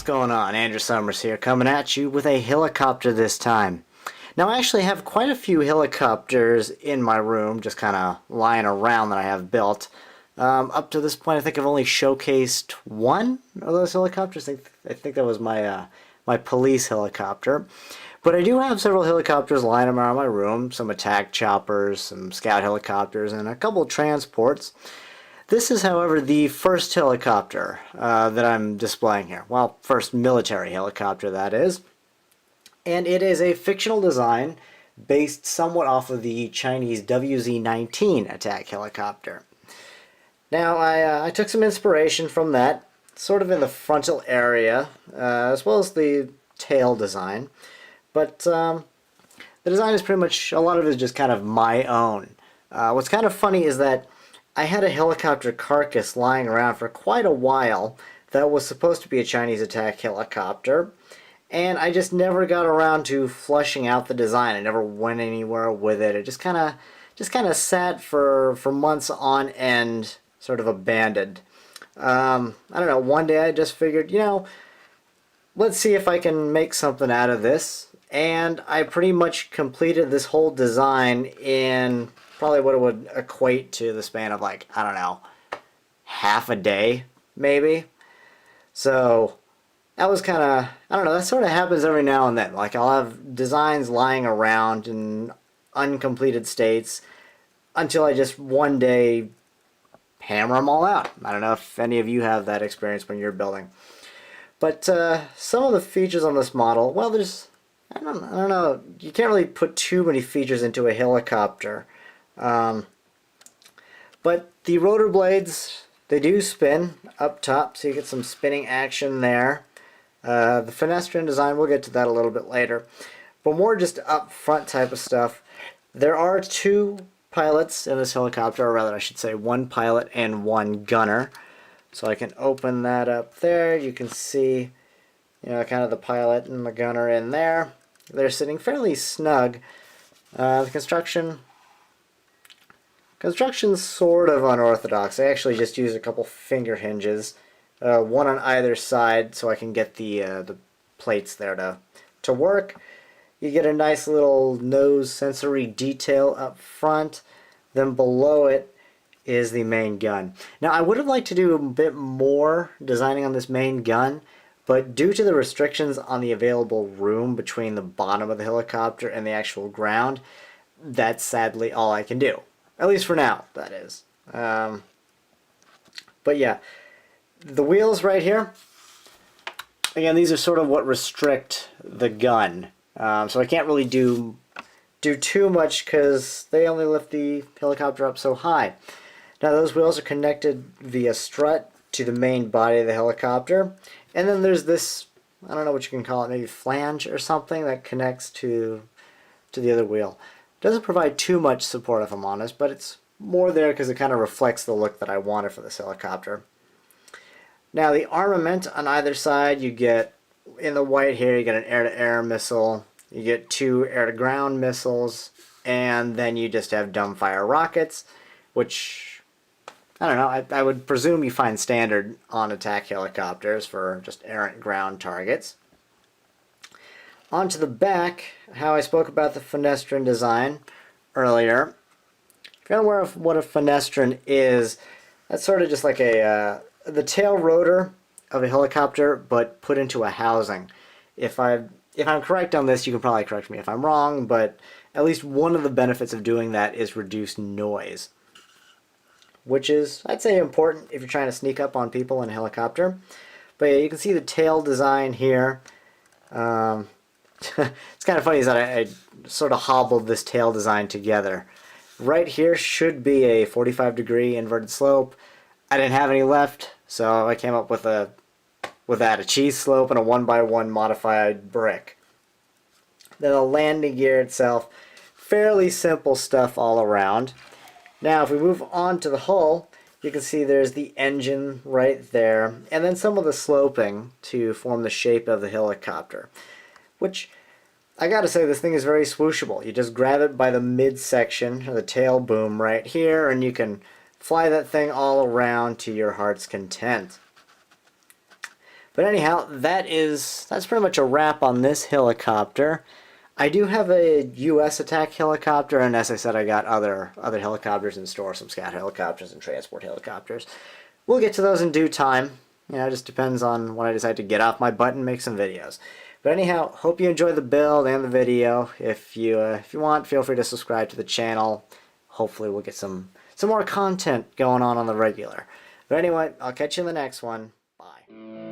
going on? Andrew Summers here, coming at you with a helicopter this time. Now, I actually have quite a few helicopters in my room, just kind of lying around that I have built. Up to this point, I think I've only showcased one of those helicopters. I think that was my police helicopter. But I do have several helicopters lying around my room, some attack choppers, some scout helicopters, and a couple of transports. This is, however, the first helicopter that I'm displaying here. Well, first military helicopter, that is. And it is a fictional design based somewhat off of the Chinese WZ-19 attack helicopter. Now, I took some inspiration from that, sort of in the frontal area, as well as the tail design. But the design is pretty much, a lot of it is just kind of my own. What's kind of funny is that I had a helicopter carcass lying around for quite a while that was supposed to be a Chinese attack helicopter, and I just never got around to flushing out the design. I never went anywhere with it. It just kind of sat for months on end, sort of abandoned. I don't know, one day I just figured, let's see if I can make something out of this, and I pretty much completed this whole design in probably what it would equate to the span of, like, I don't know, half a day, maybe. So that was kind of, I don't know, that sort of happens every now and then. Like, I'll have designs lying around in uncompleted states until I just one day hammer them all out. I don't know if any of you have that experience when you're building. But some of the features on this model, well, there's, I don't know, you can't really put too many features into a helicopter. But the rotor blades, they do spin up top, so you get some spinning action there. The fenestrian design, we'll get to that a little bit later. But more just up front type of stuff. There are two pilots in this helicopter, or rather I should say one pilot and one gunner. So I can open that up there. You can see, kind of the pilot and the gunner in there. They're sitting fairly snug. The Construction's sort of unorthodox. I actually just use a couple finger hinges, one on either side, so I can get the plates there to work. You get a nice little nose sensory detail up front. Then below it is the main gun. Now, I would have liked to do a bit more designing on this main gun, but due to the restrictions on the available room between the bottom of the helicopter and the actual ground, that's sadly all I can do. At least for now, that is. But yeah, the wheels right here, again, these are sort of what restrict the gun. So I can't really do too much because they only lift the helicopter up so high. Now those wheels are connected via strut to the main body of the helicopter. And then there's this, I don't know what you can call it, maybe flange or something that connects to the other wheel. Doesn't provide too much support, if I'm honest, but it's more there because it kind of reflects the look that I wanted for this helicopter. Now the armament on either side, you get, in the white here, you get an air-to-air missile, you get two air-to-ground missiles, and then you just have dumbfire rockets, which, I don't know, I would presume you find standard on attack helicopters for just errant ground targets. Onto the back, how I spoke about the fenestrian design earlier. If you're unaware of what a fenestrian is, that's sort of just like the tail rotor of a helicopter, but put into a housing. If I'm correct on this, you can probably correct me if I'm wrong, but at least one of the benefits of doing that is reduced noise, which is, I'd say, important if you're trying to sneak up on people in a helicopter. But yeah, you can see the tail design here. It's kind of funny is that I sort of hobbled this tail design together. Right here should be a 45-degree inverted slope. I didn't have any left, so I came up with a cheese slope and a 1x1 modified brick. Then the landing gear itself, fairly simple stuff all around. Now if we move on to the hull, you can see there's the engine right there, and then some of the sloping to form the shape of the helicopter. Which, I gotta say, this thing is very swooshable. You just grab it by the midsection, or the tail boom right here, and you can fly that thing all around to your heart's content. But anyhow, that's pretty much a wrap on this helicopter. I do have a U.S. attack helicopter, and as I said, I got other helicopters in store, some scout helicopters and transport helicopters. We'll get to those in due time. You know, it just depends on when I decide to get off my butt and make some videos. But anyhow, hope you enjoy the build and the video. If you want, feel free to subscribe to the channel. Hopefully we'll get some more content going on the regular. But anyway, I'll catch you in the next one. Bye.